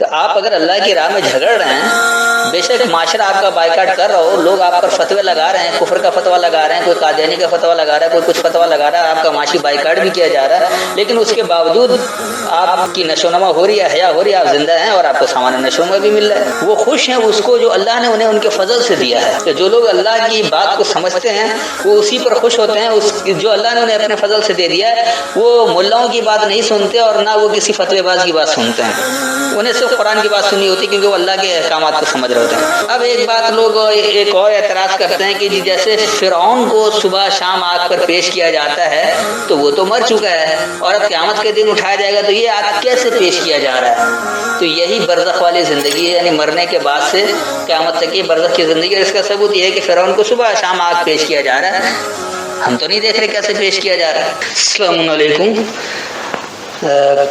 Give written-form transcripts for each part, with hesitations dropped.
تو آپ اگر اللہ کی راہ میں جھگڑ رہے ہیں، بے شک معاشرہ آپ کا بائیکاٹ کر رہا ہو، لوگ آپ پر فتوے لگا رہے ہیں، کفر کا فتویٰ لگا رہے ہیں، کوئی قادیانی کا فتویٰ لگا رہا ہے، کوئی کچھ فتویٰ لگا رہا ہے، آپ کا معاشی بائیکاٹ بھی کیا جا رہا ہے، لیکن اس کے باوجود آپ کی نشو و نما ہو رہی ہے، حیا ہو رہی ہے، آپ زندہ ہیں اور آپ کو سامان نشو و نما بھی مل رہا ہے۔ وہ خوش ہیں اس کو جو اللہ نے انہیں ان کے فضل سے دیا ہے۔ تو جو لوگ اللہ کی بات کو سمجھتے ہیں وہ اسی پر خوش ہوتے ہیں، جو اللہ نے انہیں اپنے فضل سے دے دیا ہے وہ ملاؤں کی بات نہیں سنتے اور نہ وہ کسی فتوی باز کی بات سنتے ہیں، انہیں صرف قرآن کی بات سننی ہوتی کیونکہ وہ اللہ کے احکامات کو سمجھ رہے ہوتے ہیں۔ اب ایک بات لوگ ایک اور اعتراض کرتے ہیں کہ جیسے فرعون کو صبح شام آگ پر پیش کیا جاتا ہے تو وہ تو مر چکا ہے اور اب قیامت کے دن اٹھایا جائے گا تو یہ آگ کیسے پیش کیا جا رہا ہے؟ تو یہی برزخ والی زندگی ہے، یعنی مرنے کے بعد سے قیامت تک کی برزخ کی زندگی ہے۔ اس کا ثبوت یہ ہے کہ فرعون کو صبح شام آگ پیش کیا جا رہا ہے، ہم تو نہیں دیکھ رہے کیسے پیش کیا جا رہا ہے۔ السلام علیکم۔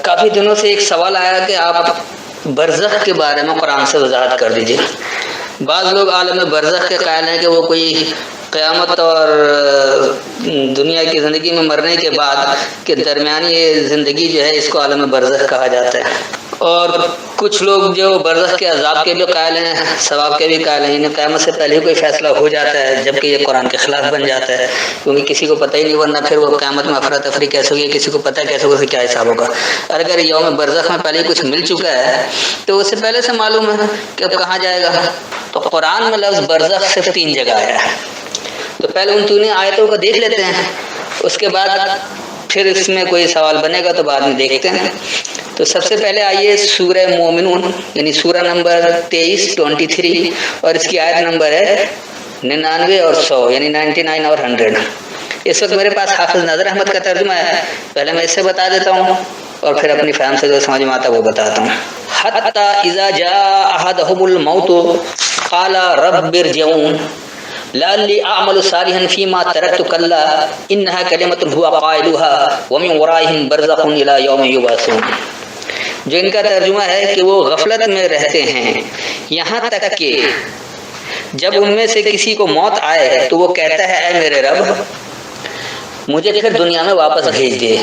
کافی دنوں سے ایک سوال آیا کہ آپ برزخ کے بارے میں قرآن سے وضاحت کر دیجیے۔ بعض لوگ عالم برزخ کے قائل ہیں کہ وہ کوئی قیامت اور دنیا کی زندگی میں مرنے کے بعد کے درمیانی یہ زندگی جو ہے اس کو عالم برزخ کہا جاتا ہے، اور کچھ لوگ جو برزخ کے عذاب کے بھی قائل ہیں، ثواب کے بھی قائل ہیں، انہیں قیامت سے پہلے کوئی فیصلہ ہو جاتا ہے جبکہ یہ قرآن کے خلاف بن جاتا ہے، کیونکہ کسی کو پتہ ہی نہیں، ورنہ پھر وہ قیامت میں افراتفری کیسے ہوگی، کسی کو پتہ کیسے ہوگا کیا حساب ہوگا۔ اور اگر یوم برزخ میں پہلے کچھ مل چکا ہے تو اسے پہلے سے معلوم ہے کہ اب کہاں جائے گا۔ تو قرآن میں لفظ برزخ صرف 3 جگہ آیا ہے، تو پہلے ان 3 آیتوں کو دیکھ لیتے ہیں، اس کے بعد پھر اس میں کوئی سوال بنے گا تو بعد میں دیکھتے ہیں۔ تو سب سے پہلے آئیے سورہ مومنون یعنی سورہ نمبر 23 اور اس کی آیت نمبر ہے 99 اور 100 یعنی 99 اور 100۔ اس وقت میرے پاس حافظ نظر احمد کا ترجمہ ہے، پہلے میں اس سے بتا دیتا ہوں اور پھر اپنی فہم سے جو سمجھ میں آتا وہ بتاتا ہوں۔ حتی اذا جاء احدهم الموت قال رب ارجعون لعلی اعمل صالحا فیما ترکت کلا انها کلمۃ هو قائلها ومن ورائهم برزخ الی یوم یبعثون۔ جو ان کا ترجمہ ہے کہ وہ غفلت میں رہتے ہیں یہاں تک کہ جب ان میں سے کسی کو موت آئے تو وہ کہتا ہے اے میرے رب مجھے پھر دنیا میں واپس بھیج دے،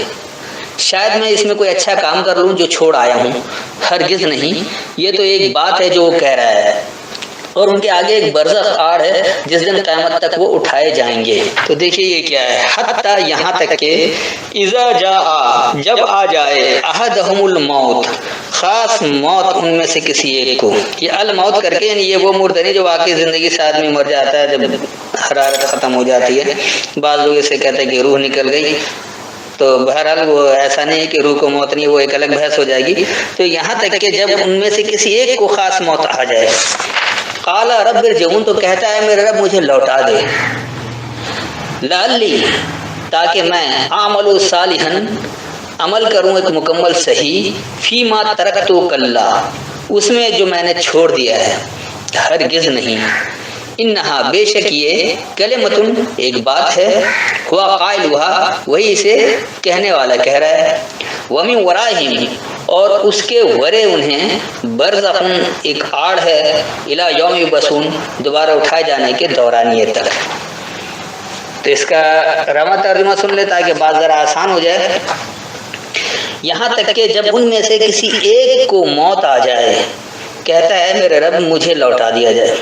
شاید میں اس میں کوئی اچھا کام کر لوں جو چھوڑ آیا ہوں۔ ہرگز نہیں، یہ تو ایک بات ہے جو وہ کہہ رہا ہے، اور ان کے آگے ایک برزخ آڑ ہے جس دن قیامت تک وہ اٹھائے جائیں گے۔ تو دیکھیے یہ کیا ہے، حتی یہاں تک کہ اذا جاء جب آ جائے احدہم الموت خاص موت ان میں سے کسی ایک کو۔ یہ الموت کر کے یعنی یہ وہ مرد نہیں جو واقعی زندگی سے آدمی مر جاتا ہے جب حرارت ختم ہو جاتی ہے، بعض لوگ اسے کہتے ہیں کہ روح نکل گئی، تو بہرحال وہ ایسا نہیں ہے کہ روح کو موت نہیں، وہ ایک الگ بحث ہو جائے گی۔ تو یہاں تک کہ جب ان میں سے کسی ایک کو خاص موت آ جائے، قال رب ارجعون تو کہتا ہے میرے رب مجھے لوٹا دے، لعلی تاکہ میں اعمل صالحا عمل کروں ایک مکمل صحیح، فیما ترکت کلا اس میں جو میں نے چھوڑ دیا ہے، ہرگز نہیں، انہا بے شک یہ کلمتن ایک بات ہے، ہوا قائلها وہی اسے کہنے والا کہہ رہا ہے، ومن ورائہم اور اس کے ورے انہیں برزخ ایک آڑ ہے، الی یوم یبعثون دوبارہ اٹھائے جانے کے دورانیے تک۔ تو اس کا رواں ترجمہ سن لے تاکہ بات ذرا آسان ہو جائے۔ یہاں تک کہ جب ان میں سے کسی ایک کو موت آ جائے کہتا ہے میرے رب مجھے لوٹا دیا جائے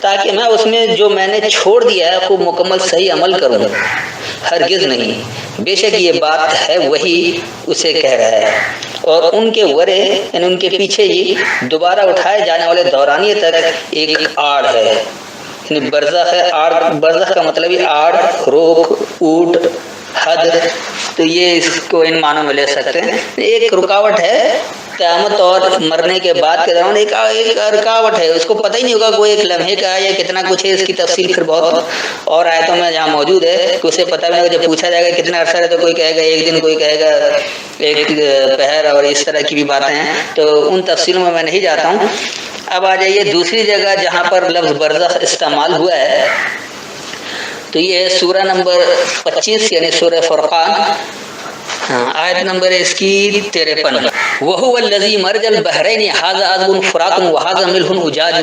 تاکہ میں اس میں جو میں نے چھوڑ دیا ہے کو مکمل صحیح عمل کروں، ہرگز نہیں، بے شک یہ بات ہے وہی اسے کہہ رہا ہے، اور ان کے ورے یعنی ان کے پیچھے ہی دوبارہ اٹھائے جانے والے دورانیے تک ایک آڑ ہے، یعنی برزخ ہے۔ آڑ برزخ کا مطلب ہی آڑ، روک، اوٹ، حد، تو یہ اس کو ان معنوں میں لے سکتے ہیں، ایک رکاوٹ ہے قیامت اور مرنے کے بعد کے دوران، ایک رکاوٹ ہے، اس کو پتہ ہی نہیں ہوگا کوئی ایک لمحے کا ہے یا کتنا کچھ ہے، اس کی تفصیل پھر بہت اور آیتوں میں جہاں موجود ہے کہ اسے پتہ نہیں ہوگا۔ جب پوچھا جائے گا کتنا عرصہ ہے تو کوئی کہے گا ایک دن، کوئی کہے گا ایک پہر، اور اس طرح کی بھی باتیں ہیں، تو ان تفصیلوں میں نہیں جاتا ہوں۔ اب آ جائیے دوسری جگہ جہاں پر لفظ برزخ استعمال ہوا ہے، تو یہ ہے سورہ نمبر 25 یعنی سورہ فرقان، آیت نمبر اس کی 53۔ وَهُوَ الَّذِي مَرَجَ الْبَحْرَيْنِ هَذَا عَذْبٌ فُرَاتٌ وَهَذَا مِلْحٌ أُجَاجٌ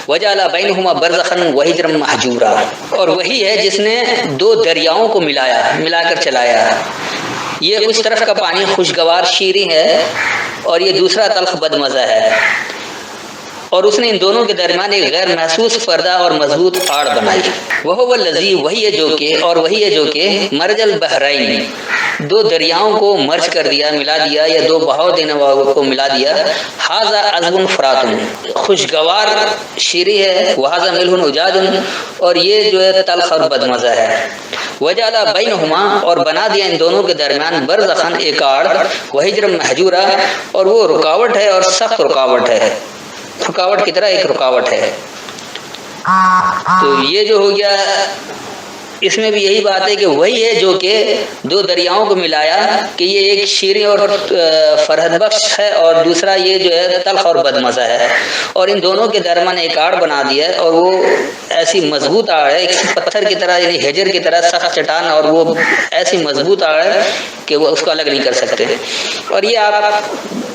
وَجَعَلَ بَيْنَهُمَا بَرْزَخًا وَحِجْرًا مَحْجُورًا۔ اور وہی ہے جس نے 2 دریاؤں کو ملا کر چلایا، یہ اس طرف کا پانی خوشگوار شیریں ہے اور یہ دوسرا تلخ بد مزہ ہے، اور اس نے ان دونوں کے درمیان ایک غیر محسوس پردہ اور مضبوط آڑ بنائی۔ وہ الذی، وہی ہے جو کہ مرج البحرین، دو دریاؤں کو مرج کر دیا، ملا دیا، یا دو بہاؤ دینے والوں کو ملا دیا۔ ھذا عذب فرات، خوشگوار شیریں ہے، وھذا ملح اجاج، اور یہ جو ہے تلخ اور بد مزہ ہے۔ وجعل بینہما، اور بنا دیا ان دونوں کے درمیان برزخا، ایک آڑ، وحجرا محجورا، اور وہ رکاوٹ ہے اور سخت رکاوٹ ہے، رکاوٹ کی طرح ایک رکاوٹ ہے۔ تو یہ جو ہو گیا، اس میں بھی یہی بات ہے کہ وہی ہے جو کہ دو دریاؤں کو ملایا، کہ یہ ایک شیریں اور فرحت بخش ہے، اور دوسرا یہ جو ہے تلخ اور بد مزہ ہے، اور ان دونوں کے درمیان ایک آڑ بنا دیا ہے، اور وہ ایسی مضبوط آڑ ہے، ایک پتھر کی طرح، یعنی حجر کی طرح سخت چٹان، اور وہ ایسی مضبوط آڑ ہے کہ وہ اس کو الگ نہیں کر سکتے۔ اور یہ آپ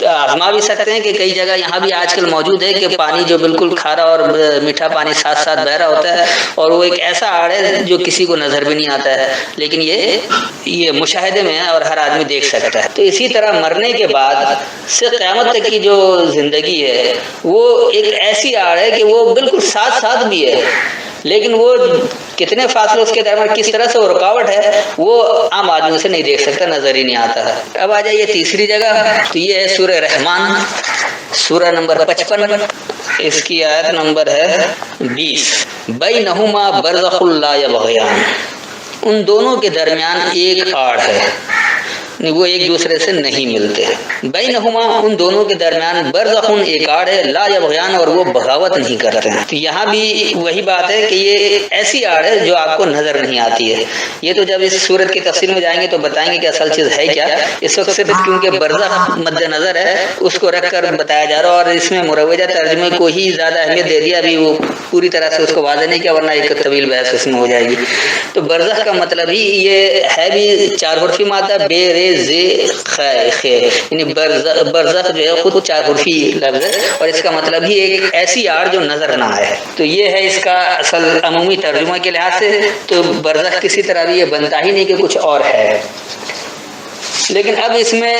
آزما بھی سکتے ہیں کہ کئی جگہ یہاں بھی آج کل موجود ہے کہ پانی جو بالکل کھارا اور میٹھا پانی ساتھ ساتھ بہ رہا ہوتا ہے، اور وہ ایک ایسا آڑ ہے جو کسی کو نظر بھی نہیں آتا ہے، لیکن یہ مشاہدے میں ہے اور ہر آدمی دیکھ سکتا ہے۔ تو اسی طرح مرنے کے بعد سے قیامت تک کی جو زندگی ہے، وہ ایک ایسی آڑ ہے کہ وہ بالکل ساتھ ساتھ بھی ہے، لیکن وہ کتنے فاصلے اس کے درمیان، کس طرح سے وہ رکاوٹ ہے، وہ عام آدمی سے نہیں دیکھ سکتا، نظر ہی نہیں آتا ہے۔ اب آ جائیے تیسری جگہ، تو یہ ہے سورہ رحمان، سورہ نمبر 55، اس کی آیت نمبر ہے 20۔ بینہما برزخ لا یبغیان، ان دونوں کے درمیان ایک آڑ ہے، وہ ایک دوسرے سے نہیں ملتے۔ بینہما، ان دونوں کے درمیان برزخ، ایک آڑ ہے، لا یبغیان، اور وہ بغاوت نہیں کرتے ہیں۔ تو یہاں بھی وہی بات ہے کہ یہ ایسی آڑ ہے جو آپ کو نظر نہیں آتی ہے۔ یہ تو جب اس صورت کی تفصیل میں جائیں گے تو بتائیں گے کہ اصل چیز ہے کیا۔ اس وقت صرف کیونکہ برزخ مد نظر ہے اس کو رکھ کر بتایا جا رہا ہے، اور اس میں مروجہ ترجمے کو ہی زیادہ اہمیت دے دیا، ابھی وہ پوری طرح سے اس کو واضح نہیں کیا، ورنہ ایک طویل بحث اس میں ہو جائے گی۔ تو برزخ کا مطلب ہی یہ ہے، بھی 4 حرفی مادہ، بے رے زے خے، یعنی برزخ جو ہے خود 4 حرفی لفظ ہے، اور اس کا مطلب ہی ایک ایسی آڑ جو نظر نہ آئے۔ تو یہ ہے اس کا اصل عمومی ترجمہ کے لحاظ سے۔ تو برزخ کسی طرح بھی یہ بنتا ہی نہیں کہ کچھ اور ہے۔ لیکن اب اس میں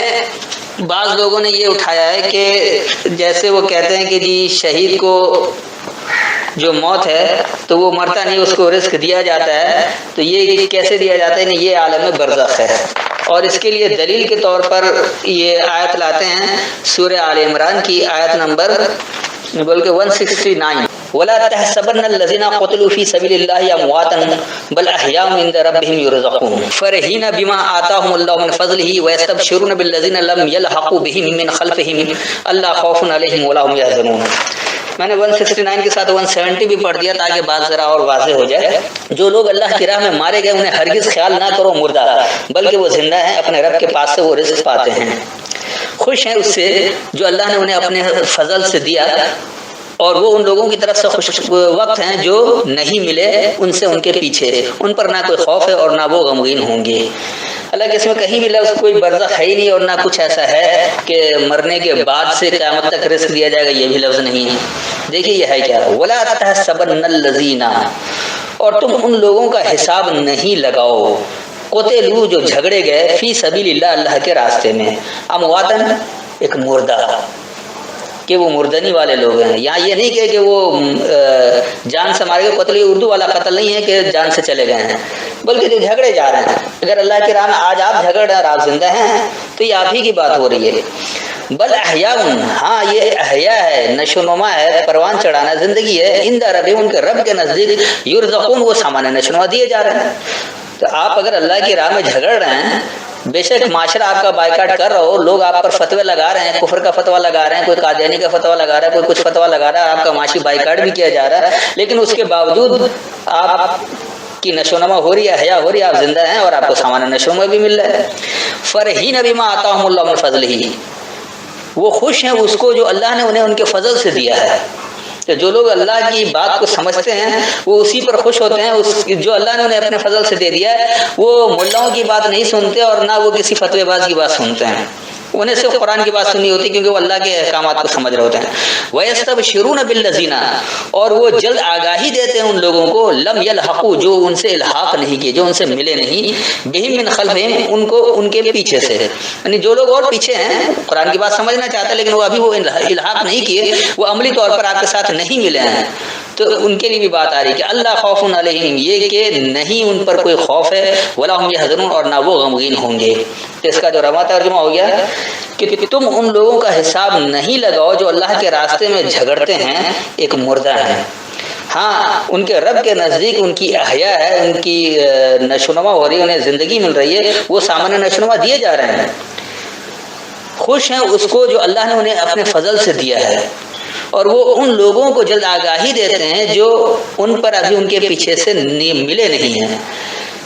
بعض لوگوں نے یہ اٹھایا ہے کہ جیسے وہ کہتے ہیں کہ جی شہید کو جو موت ہے تو وہ مرتا نہیں، اس کو رزق دیا جاتا ہے، تو یہ کیسے دیا جاتا ہے؟ یہ عالم برزخ ہے، اور اس کے لیے دلیل کے طور پر یہ آیت لاتے ہیں سورہ آل عمران کی آیت نمبر بلکہ 169۔ وَلَا تَحْسَبَنَّ الَّذِينَ قُتِلُوا فِي سَبِيلِ اللَّهِ أَمْوَاتًا بَلْ أَحْيَاءٌ عِندَ رَبِّهِمْ يُرْزَقُونَ فَرِحِينَ بِمَا آتَاهُمُ اللَّهُ مِنْ فَضْلِهِ وَيَسْتَبْشِرُونَ بِالَّذِينَ لَمْ يَلْحَقُوا بِهِم مِّنْ خَلْفِهِمْ أَلَّا خَوْفٌ عَلَيْهِمْ وَلَا هُمْ يَحْزَنُونَ۔ میں نے 169 کے ساتھ 170 بھی پڑھ دیا تاکہ بات ذرا اور واضح ہو جائے۔ جو لوگ اللہ کی راہ میں مارے گئے انہیں ہرگز خیال نہ کرو مردہ، بلکہ وہ زندہ ہیں، اپنے رب کے پاس سے وہ رزق پاتے ہیں، خوش ہیں اس سے جو اللہ نے انہیں اپنے فضل سے دیا، اور وہ ان لوگوں کی طرف سے خوش وقت ہیں جو نہیں ملے ان سے ان کے پیچھے، ان پر نہ کوئی خوف ہے اور نہ وہ غمگین ہوں گے۔ حالانکہ اس میں کہیں بھی لفظ کوئی برزخ ہے ہی نہیں، اور نہ کچھ ایسا ہے کہ مرنے کے بعد سے قیامت تک رزق دیا جائے گا، یہ بھی لفظ نہیں ہے۔ دیکھیے یہ ہے کیا، وَلَا تَحْسَبَنَّ الَّذِينَ، اور تم ان لوگوں کا حساب نہیں لگاؤ، قتلوا، جو جھگڑے گئے، فی سبیل اللہ، اللہ کے راستے میں، امواتن، ایک مردہ، کہ وہ مردنی والے لوگ ہیں۔ یہاں یہ نہیں کہ وہ جان سے مارے گئے، قتل اردو والا قتل نہیں ہے کہ جان سے چلے گئے ہیں، بلکہ جو جھگڑے جا رہے ہیں۔ اگر اللہ کی راہ میں آج آپ جھگڑ رہے ہیں اور آپ زندہ ہیں تو یہ آپ ہی کی بات ہو رہی ہے۔ بل احیاء، ہاں یہ احیاء ہے، نشو نما ہے، پروان چڑھانا زندگی ہے، عند ربہم، ان کے رب کے نزدیک، یرزقون، وہ سامان نشو نما دیے جا رہے ہیں۔ تو آپ اگر اللہ کی راہ میں جھگڑ رہے ہیں، بے شک معاشرہ آپ کا بائیکاٹ کر رہا ہو، لوگ آپ پر فتوے لگا رہے ہیں، کفر کا فتویٰ لگا رہے ہیں، کوئی قادیانی کا فتویٰ لگا رہا ہے، کوئی کچھ فتویٰ لگا رہا ہے، آپ کا معاشی بائیکاٹ بھی کیا جا رہا ہے، لیکن اس کے باوجود آپ کی نشو نما ہو رہی ہے، حیا ہو رہی ہے، آپ زندہ ہیں اور آپ کو سامان نشو نما بھی مل رہا ہے۔ فرحین بما آتاہم اللہ من فضلہ، وہ خوش ہیں اس کو جو اللہ نے انہیں ان کے فضل سے دیا ہے۔ تو جو لوگ اللہ کی بات کو سمجھتے ہیں وہ اسی پر خوش ہوتے ہیں، اس جو اللہ نے انہیں اپنے فضل سے دے دیا ہے۔ وہ ملاؤں کی بات نہیں سنتے اور نہ وہ کسی فتوی باز کی بات سنتے ہیں۔ انہیں صرف قرآن کی بات سننی ہوتی کیونکہ وہ اللہ کے احکامات کو سمجھ رہے ہوتے ہیں. وَيَسْتَبْشِرُونَ بِالَّذِينَ اور وہ جلد آگاہی دیتے ہیں ان لوگوں کو لم یلحقوا جو ان سے الحاق نہیں کیے، جو ان سے ملے نہیں، بہم من خلفہم ان کو ان کے پیچھے سے، یعنی جو لوگ اور پیچھے ہیں قرآن کی بات سمجھنا چاہتے ہیں لیکن وہ ابھی وہ الحاق نہیں کیے، وہ عملی طور پر آپ کے ساتھ نہیں ملے ہیں، تو ان کے لیے بھی بات آ رہی ہے کہ اللہ خوف علیہم، یہ کہ نہیں ان پر کوئی خوف ہے، ولا هم يحزنون اور نہ وہ غمگین ہوں گے. تو اس کا جو رواں ترجمہ ہو گیا کہ تم ان لوگوں کا حساب نہیں لگاؤ جو اللہ کے راستے میں جھگڑتے ہیں، ایک مردہ ہے. ہاں ان کے رب کے نزدیک ان کی احیا ہے، ان کی نشوونما ہو رہی ہے، انہیں زندگی مل رہی ہے، وہ سامان نشوونما دیے جا رہے ہیں. خوش ہیں اس کو جو اللہ نے انہیں اپنے فضل سے دیا ہے، اور وہ ان لوگوں کو جلد آگاہی دیتے ہیں جو ان پر ابھی ان کے پیچھے سے ملے نہیں ہیں،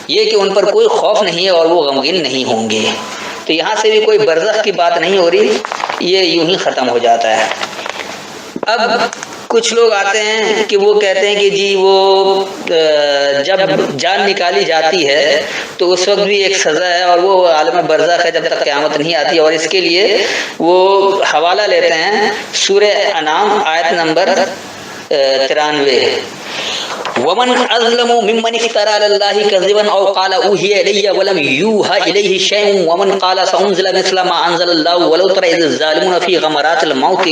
یہ کہ ان پر کوئی خوف نہیں ہے اور وہ غمگین نہیں ہوں گے. تو یہاں سے بھی کوئی برزخ کی بات نہیں ہو رہی، یہ یوں ہی ختم ہو جاتا ہے. اب کچھ لوگ آتے ہیں کہ وہ کہتے ہیں کہ جی وہ جب جان نکالی جاتی ہے تو اس وقت بھی ایک سزا ہے اور وہ عالم برزخ ہے جب تک قیامت نہیں آتی، اور اس کے لیے وہ حوالہ لیتے ہیں سورہ انعام آیت نمبر 93. ومن اظلم ممن افترى على الله كذبا او قال اوحي الي ولم يوحى اليه شيء ومن قال سانزل مثل ما انزل الله ولو ترى اذ الظالمون في غمرات الموت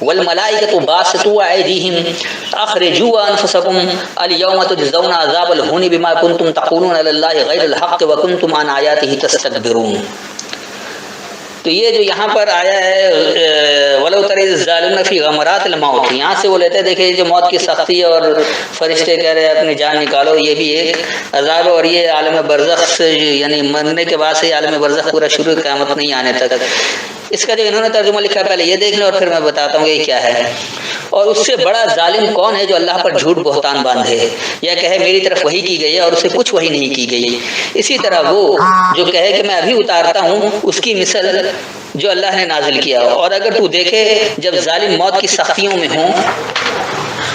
والملائكة باسطوا ايديهم اخرجوا انفسكم اليوم تجزون عذاب الهون بما كنتم تقولون على الله غير الحق وكنتم عن آياته تستكبرون. تو یہ جو یہاں پر آیا ہے ولو تری الظالمون فی غمرات الموت، یہاں سے وہ لیتے ہیں دیکھیں جو موت کی سختی اور فرشتے کہہ رہے ہیں اپنی جان نکالو، یہ بھی ایک عذاب ہے، اور یہ عالم برزخ سے یعنی مرنے کے بعد سے عالم برزخ پورا شروع قیامت نہیں آنے تک. اس کا جو انہوں نے ترجمہ لکھا ہے پہلے یہ دیکھ لیں اور پھر میں بتاتا ہوں کہ یہ کیا ہے. اور اس سے بڑا ظالم کون ہے جو اللہ پر جھوٹ بہتان باندھے یا کہے میری طرف وحی کی گئی ہے اور اسے کچھ وحی نہیں کی گئی. اسی طرح وہ جو کہے کہ میں ابھی اتارتا ہوں اس کی مثل جو اللہ نے نازل کیا. اور اگر تو دیکھے جب ظالم موت کی سختیوں میں ہوں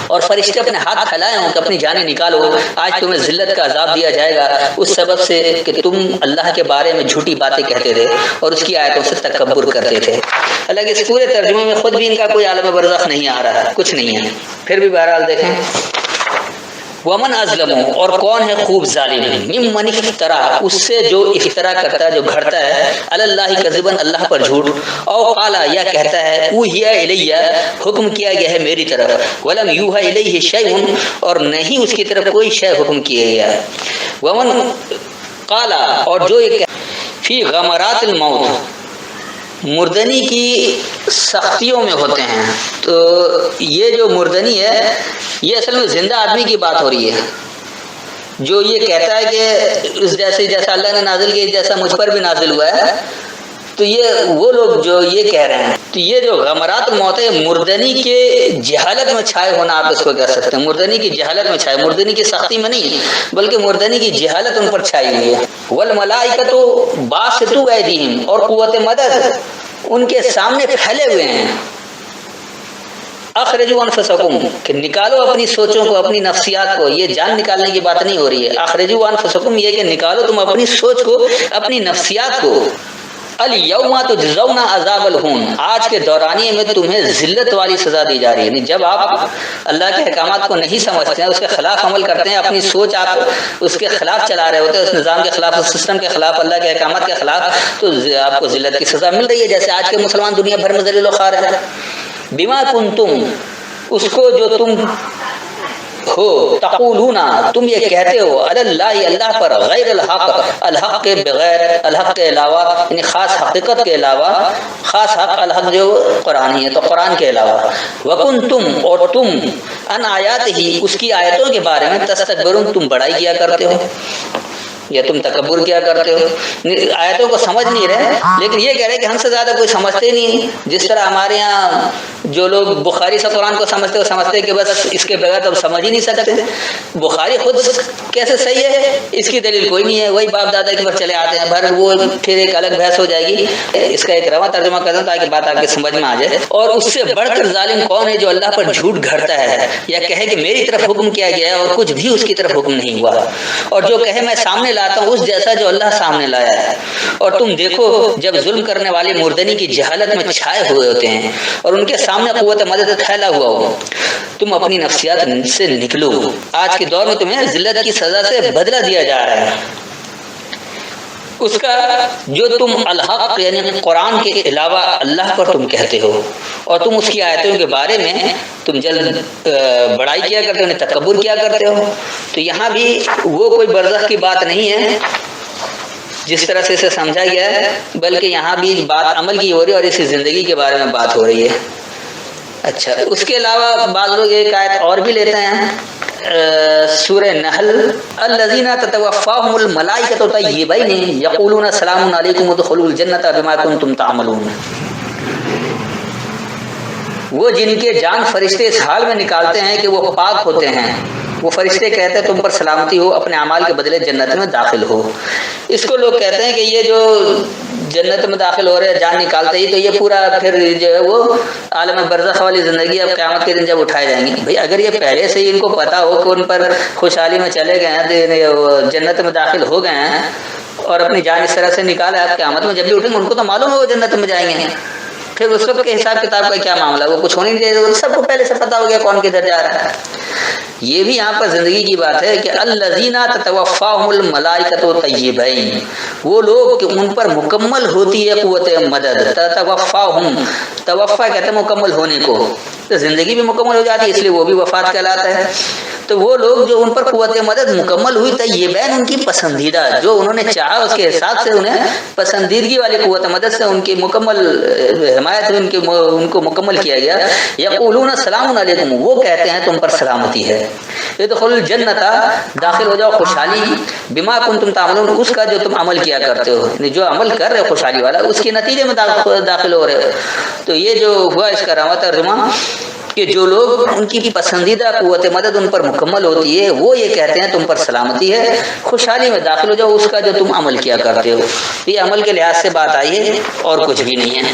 اور فرشتے اپنے ہاتھ پھیلائے ہوں کہ اپنی جانیں نکالو، آج تمہیں ذلت کا عذاب دیا جائے گا اس سبب سے کہ تم اللہ کے بارے میں جھوٹی باتیں کہتے تھے اور اس کی آیتوں سے تکبر کرتے تھے. حالانکہ اس پورے ترجمے میں خود بھی ان کا کوئی عالم برزخ نہیں آ رہا ہے، کچھ نہیں ہے. پھر بھی بہرحال دیکھیں ومن ازلم اور کون ہے خوب ظالم ممن افترا اس سے جو افترا کرتا ہے جو گھڑتا ہے اللہ کذبا اللہ پر جھوٹ، او قالا یا کہتا ہے اوحی الیہ حکم کیا گیا ہے میری طرف، ولم یوحى الیہ شیء اور نہیں اس کی طرف کوئی شے حکم کیا گیا. ومن قالا اور جو فی غمرات الموت مردنی کی سختیوں میں ہوتے ہیں. تو یہ جو مردنی ہے یہ اصل میں زندہ آدمی کی بات ہو رہی ہے جو یہ کہتا ہے کہ اس جیسا اللہ نے نازل کیا جیسا مجھ پر بھی نازل ہوا ہے. تو یہ وہ لوگ جو یہ کہہ رہے ہیں، تو یہ جو غمرات موت ہے مردنی کے جہالت میں چھائے ہونا آپ اس کو کہہ سکتے ہیں. مردنی کی جہالت میں چھائے، مردنی کی سختی میں نہیں بلکہ مردنی کی جہالت ان پر چھائی ہوئی ہے. والملائکۃ باسطوا ایدیہم اور قوت مدد ان کے سامنے پھیلے ہوئے ہیں. اخرجوا انفسکم کہ نکالو اپنی سوچوں کو، اپنی نفسیات کو. یہ جان نکالنے کی بات نہیں ہو رہی ہے. اخرجوا انفسکم یہ کہ نکالو تم اپنی سوچ کو، اپنی نفسیات کو. الیوم تجزون عذاب الہون آج کے دورانیے میں تمہیں ذلت والی سزا دی جا رہی ہے. یعنی جب آپ اللہ کے احکامات کو نہیں سمجھتے ہیں، اس کے خلاف عمل کرتے ہیں، اپنی سوچ آپ اس کے خلاف چلا رہے ہوتے ہیں، اس نظام کے خلاف، اس سسٹم کے خلاف، اللہ کے احکامات کے خلاف، تو آپ کو ذلت کی سزا مل رہی ہے. جیسے آج کے مسلمان دنیا بھر میں ذلیل و خوار ہیں. بما کنتم اس کو جو تم ہو تقولون تم یہ کہتے ہو علی اللہ اللہ پر غیر الحق الحق کے بغیر، الحق کے علاوہ یعنی خاص حقیقت کے علاوہ، خاص حق الحق جو قرآن ہی ہے تو قرآن کے علاوہ. وکنتم اور تم ان آیات ہی اس کی آیتوں کے بارے میں تستکبرون تم بڑائی کیا کرتے ہو یا تم تکبر کیا کرتے ہو. آیتوں کو سمجھ نہیں رہے لیکن یہ کہہ رہے کہ ہم سے زیادہ کوئی سمجھتے نہیں. جس طرح ہمارے یہاں جو لوگ بخاری سے قرآن کو سمجھتے ہو سمجھتے کہ بس اس کے بغیر تو سمجھ ہی نہیں سکتے. بخاری خود کیسے صحیح ہے اس کی دلیل کوئی نہیں ہے، وہی باپ دادا کے پر چلے آتے ہیں بھر وہ پھر ایک الگ بحث ہو جائے گی. اس کا ایک رواں ترجمہ کر دوں تاکہ بات آپ کے سمجھ میں آ جائے. اور اس سے بڑھ کر ظالم کون ہے جو اللہ پر جھوٹ گھڑتا ہے یا کہے کہ میری طرف حکم کیا گیا ہے اور کچھ بھی اس کی طرف حکم نہیں ہوا، اور جو کہے میں سامنے لاتا ہوں اس جیسا جو اللہ سامنے لایا ہے. اور تم دیکھو جب ظلم کرنے والے مردنی کی جہالت میں چھائے ہوئے ہوتے ہیں اور ان کے سامنے قوت مدد پھیلا ہوا ہو، تم اپنی نفسیات سے نکلو. آج کے دور میں تمہیں ذلت کی سزا سے بدلہ دیا جا رہا ہے، اس کا جو تم الحق یعنی قرآن کے علاوہ اللہ پر تم کہتے ہو، اور تم اس کی آیتوں کے بارے میں تم جلد بڑائی کیا کرتے ہو، انہیں تکبر کیا کرتے ہو. تو یہاں بھی وہ کوئی برزخ کی بات نہیں ہے جس طرح سے اسے سمجھا گیا ہے، بلکہ یہاں بھی بات عمل کی ہو رہی ہے اور اسی زندگی کے بارے میں بات ہو رہی ہے. اچھا، اس کے علاوہ بعض لوگ ایک آیت اور بھی لیتے ہیں، سورہ نحل، الذین تتوفاہم الملائکۃ طیبین یقولون سلام علیکم ادخلوا الجنۃ بما کنتم تعملون. وہ جن کے جان فرشتے اس حال میں نکالتے ہیں کہ وہ پاک ہوتے ہیں، وہ فرشتے کہتے ہیں تم پر سلامتی ہو، اپنے اعمال کے بدلے جنت میں داخل ہو. اس کو لوگ کہتے ہیں کہ یہ جو جنت میں داخل ہو رہے ہیں جان نکالتے ہی، تو یہ پورا پھر جو ہے وہ عالم برزخ والی زندگی اب قیامت کے دن جب اٹھائے جائیں گے. بھئی اگر یہ پہلے سے ہی ان کو پتا ہو کہ ان پر خوشحالی میں چلے گئے ہیں، جنت میں داخل ہو گئے ہیں اور اپنی جان اس طرح سے نکالا ہے، قیامت میں جب بھی اٹھیں گے ان کو تو معلوم ہے وہ جنت میں جائیں گے، پھر اس وقت کے حساب کتاب کا کیا معاملہ؟ وہ کچھ ہونے نہیں چاہیے، سب کو پہلے سے پتا ہو گیا کون کدھر جا رہا ہے. یہ بھی یہاں پر زندگی کی بات ہے کہ الذین تتوفاہم الملائکۃ طیبین، وہ لوگ کہ ان پر مکمل ہوتی ہے قوت مدد. تتوفاہم، توفا کہتے ہیں مکمل ہونے کو، تو زندگی بھی مکمل ہو جاتی ہے، اس لیے وہ بھی وفات کہلاتا ہے. تو وہ لوگ جو ان پر قوت مدد مکمل ہوئی، طیبین ان کی پسندیدہ، جو انہوں نے چاہا اس کے حساب سے انہیں پسندیدگی والی قوت مدد سے ان کی مکمل حمایت ہوئی، ان کو مکمل کیا گیا. یقولون سلام علیکم، وہ کہتے ہیں تم پر سلامتی ہے. ادخلوا الجنۃ، داخل ہو جاؤ خوشحالی، بما کنتم تعملون، اس کا جو تم عمل کیا کرتے ہو، جو عمل کر رہے ہو خوشحالی والا، اس کے نتیجے میں داخل ہو رہے ہو. تو یہ جو ہوا اس کا رواں ترجمہ کہ جو لوگ ان کی پسندیدہ قوت مدد ان پر مکمل ہوتی ہے، وہ یہ کہتے ہیں تم پر سلامتی ہے، خوشحالی میں داخل ہو جاؤ اس کا جو تم عمل کیا کرتے ہو. یہ عمل کے لحاظ سے بات آئی ہے اور کچھ بھی نہیں ہے.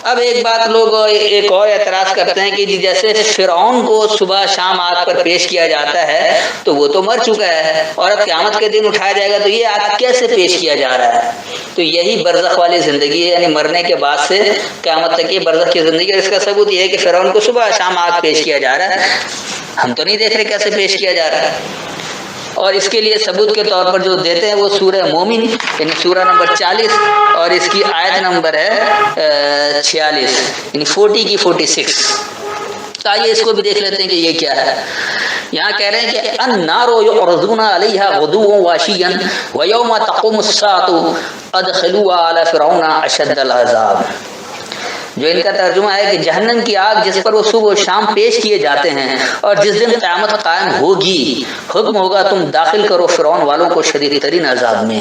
اب ایک بات لوگ ایک اور اعتراض کرتے ہیں کہ جیسے فرعون کو صبح شام آگ پر پیش کیا جاتا ہے تو وہ تو مر چکا ہے، اور اب قیامت کے دن اٹھایا جائے گا تو یہ آگ کیسے پیش کیا جا رہا ہے؟ تو یہی برزخ والی زندگی ہے، یعنی مرنے کے بعد سے قیامت تک یہ برزخ کی زندگی ہے. اس کا ثبوت یہ ہے کہ فرعون کو صبح شام آگ پیش کیا جا رہا ہے، ہم تو نہیں دیکھ رہے کیسے پیش کیا جا رہا ہے. اور اس کے لیے ثبوت کے طور پر جو دیتے ہیں وہ سورہ مومن یعنی سورہ نمبر 40 اور اس کی آیت نمبر ہے 46 یعنی 40 کی 46. تو آئیے اس کو بھی دیکھ لیتے ہیں کہ یہ کیا ہے. یہاں کہہ رہے ہیں کہ النار یعرضون علیہا غدوا وعشیا ویوم تقوم الساعة ادخلوا آل فرعون اشد العذاب. جو ان کا ترجمہ ہے کہ جہنم کی آگ جس پر وہ صبح و شام پیش کیے جاتے ہیں، اور جس دن قیامت قائم ہوگی حکم ہوگا تم داخل کرو فرعون والوں کو شدید ترین عذاب میں.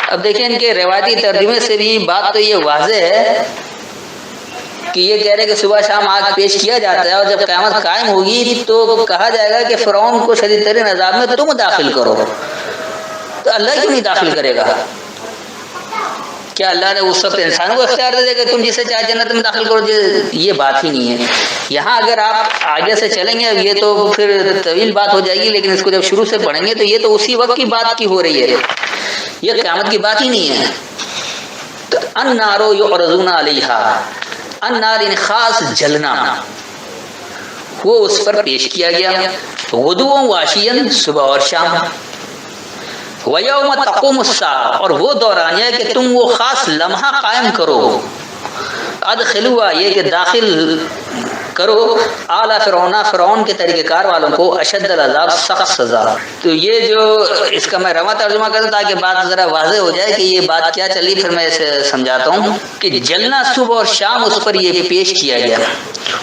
اب دیکھیں ان کے روایتی ترجمے سے بھی بات تو یہ واضح ہے کہ یہ کہہ رہے کہ صبح شام آگ پیش کیا جاتا ہے اور جب قیامت قائم ہوگی تو کہا جائے گا کہ فرعون کو شدید ترین عذاب میں تم داخل کرو. تو اللہ کیوں نہیں داخل کرے گا؟ کیا اللہ نے اس وقت انسان کو اختیار دے دے کہ تم جسے چاہے جنت میں داخل کرو؟ یہ بات ہی نہیں ہے. یہاں اگر آپ آگے سے چلیں گے یہ تو پھر طویل بات ہو جائے گی، لیکن اس کو جب شروع سے پڑھیں گے تو یہ تو اسی وقت کی بات کی ہو رہی ہے، یہ قیامت کی بات ہی نہیں ہے. تو النار یعرضون علیہا، النار ان خاص جلنا، وہ اس پر پیش کیا گیا غدوا وعشیا صبح اور شام، وَيَوْمَ تَقُومُ السَّاعَةُ اور وہ دورانیہ کہ تم وہ خاص لمحہ قائم کرو، ادخلوا یہ کہ داخل کرو اعلی فرعون کے طریقہ کار والوں کو اشد العذاب سخت سزا. تو یہ جو اس کا میں رواں ترجمہ کرتا تاکہ بات ذرا واضح ہو جائے کہ یہ بات کیا چلی، پھر میں اسے سمجھاتا ہوں کہ جلنا صبح اور شام اس پر یہ پیش کیا گیا،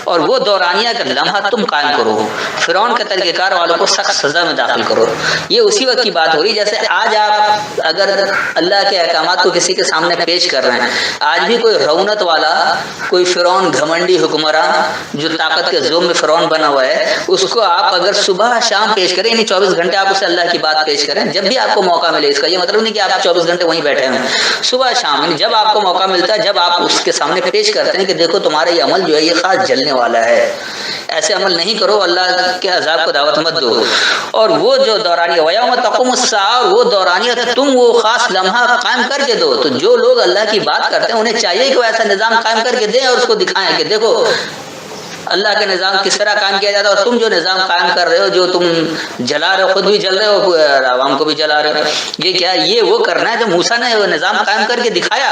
اور وہ دورانیہ کا لمحہ تم قائم کرو، فرعون کے طریقہ کار والوں کو سخت سزا میں داخل کرو. یہ اسی وقت کی بات ہو رہی جیسے آج آپ اگر اللہ کے احکامات کو کسی کے سامنے پیش کر رہے ہیں، آج بھی کوئی رونت والا، کوئی فرعون گھمنڈی حکمراں جو طاقت کے زوم میں فرعون بنا ہوا ہے، اس کو آپ اگر صبح شام پیش کریں یعنی 24 گھنٹے آپ اسے اللہ کی بات پیش کریں جب بھی آپ کو موقع ملے. اس کا یہ مطلب نہیں کہ آپ 24 گھنٹے وہیں بیٹھے ہیں، صبح شام یعنی جب آپ کو موقع ملتا ہے، جب آپ اس کے سامنے پیش کرتے ہیں کہ دیکھو تمہارا یہ عمل جو ہے یہ خاص جلنے والا ہے. ایسے عمل نہیں کرو، اللہ کے عذاب کو دعوت مت دو. اور وہ جو دورانیہ ویوم تقوم الساعہ، اور وہ دورانیہ تم وہ خاص لمحہ قائم کر کے دو. تو جو لوگ اللہ کی بات کرتے ہیں انہیں چاہیے کہ وہ ایسا نظام قائم کر کے دیں اور اس کو دکھائیں کہ دیکھو اللہ کا نظام کس طرح قائم کیا جاتا ہے. اور تم جو نظام قائم کر رہے ہو، جو تم جلا رہے ہو، خود بھی جل رہے ہو اور عوام کو بھی جلا رہے ہو، یہ کیا ہے؟ یہ وہ کرنا ہے جو موسیٰ نے وہ نظام قائم کر کے دکھایا،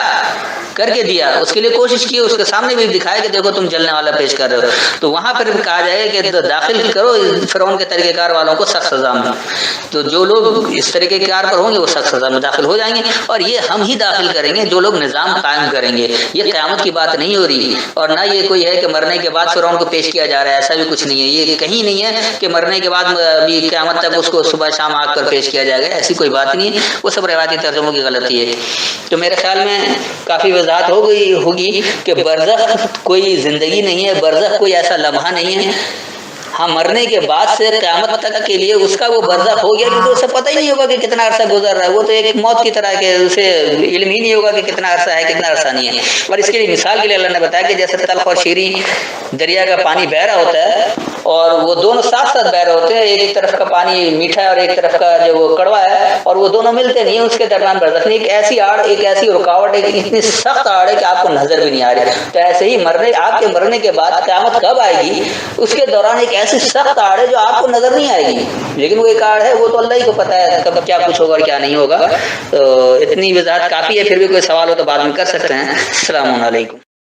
کر کے دیا، اس کے لیے کوشش کی، اس کے سامنے بھی دکھایا کہ دیکھو تم جلنے والا پیش کر رہے ہو. تو وہاں پر کہا جائے کہ داخل کرو فرعون کے طریقہ کار والوں کو سخت سزا میں. تو جو لوگ اس طریقے کار پر ہوں گے وہ سخت سزا میں داخل ہو جائیں گے. اور یہ ہم ہی داخل کریں گے جو لوگ نظام قائم کریں گے. یہ قیامت کی بات نہیں ہو رہی، اور نہ یہ کوئی ہے کہ مرنے کے بعد فرعون کو پیش کیا جا رہا ہے. ایسا بھی کچھ نہیں ہے. یہ کہیں نہیں ہے کہ مرنے کے بعد بھی قیامت تک اس کو صبح شام آگ کر پیش کیا جائے گا. ایسی کوئی بات نہیں ہے. وہ سب روایتی ترجموں کی غلطی ہے. تو میرے خیال میں کافی وضاحت ہو گئی ہوگی کہ برزخ کوئی زندگی نہیں ہے، برزخ کوئی ایسا لمحہ نہیں ہے. ہاں، مرنے کے بعد سے قیامت تک کے لیے اس کا وہ برزخ ہو گیا، کیونکہ اسے پتہ ہی نہیں ہوگا کہ کتنا عرصہ گزر رہا ہے. وہ تو ایک موت کی طرح کہ اسے علم ہی نہیں ہوگا کہ کتنا عرصہ ہے کتنا عرصہ نہیں ہے. اور اس کے لیے مثال کے لیے اللہ نے بتایا کہ جیسے تلخ اور شیریں دریا کا پانی بہ رہا ہوتا ہے اور وہ دونوں ساتھ ساتھ بہ رہے ہوتے ہیں. ایک طرف کا پانی میٹھا ہے اور ایک طرف کا جو وہ کڑوا ہے، اور وہ دونوں ملتے نہیں ہیں، اس کے درمیان برزخ نہیں. ایک ایسی آڑ، ایک ایسی رکاوٹ، ایک اتنی سخت آڑ ہے کہ آپ کو نظر بھی نہیں آ رہی. تو ایسے ہی آپ کے مرنے کے بعد قیامت کب آئے گی، اس کے دوران ایک ایسی سخت آڑ ہے جو آپ کو نظر نہیں آئے گی، لیکن وہ ایک آڑ ہے، وہ تو اللہ ہی کو پتہ ہے کب کیا کچھ ہوگا اور کیا نہیں ہوگا. تو اتنی وضاحت کافی ہے. پھر بھی کوئی سوال ہو تو بعد میں کر سکتے ہیں. السلام علیکم.